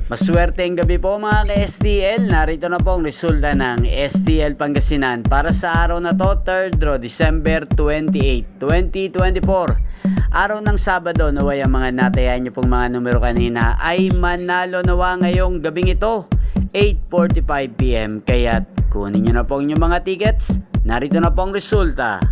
Maswerteng gabi po mga ka-STL. Narito na po ang resulta ng STL Pangasinan para sa araw na to, 3rd draw, December 28, 2024. Araw ng Sabado, naway ang mga natayan nyo pong mga numero kanina ay manalo nawa ngayong gabing ito, 8:45 PM. Kaya kunin nyo na po yung mga tickets. Narito na po ang resulta.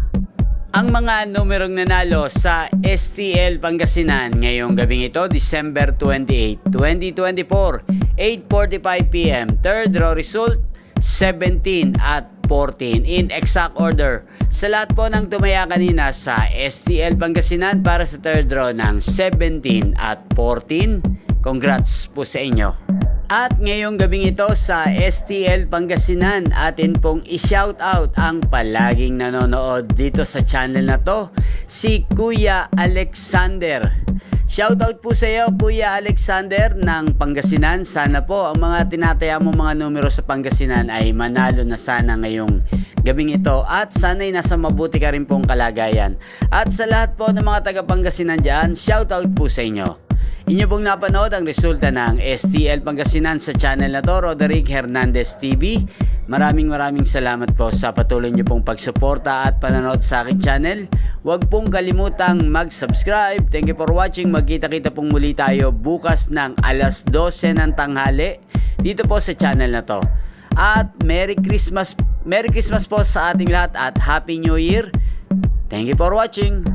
Ang mga numerong nanalo sa STL Pangasinan ngayong gabing ito, December 28, 2024, 8:45 PM. Third draw result, 17 at 14 in exact order. Sa lahat po ng tumaya kanina sa STL Pangasinan para sa third draw ng 17 at 14, congrats po sa inyo. At ngayong gabing ito sa STL Pangasinan, atin pong i-shoutout ang palaging nanonood dito sa channel na to, si Kuya Alexander. Shoutout po sa iyo, Kuya Alexander ng Pangasinan. Sana po ang mga tinataya mo mga numero sa Pangasinan ay manalo na sana ngayong gabing ito at sana'y nasa mabuti ka rin pong kalagayan. At sa lahat po ng mga taga Pangasinan dyan, shoutout po sa inyo. Inyo pong napanood ang resulta ng STL Pangasinan sa channel na to, Roderick Hernandez TV. Maraming salamat po sa patuloy nyo pong pagsuporta at panonood sa aking channel. Huwag pong kalimutang mag-subscribe. Thank you for watching. Magkita-kita pong muli tayo bukas ng alas 12 ng tanghali dito po sa channel na to. At Merry Christmas po sa ating lahat at Happy New Year. Thank you for watching.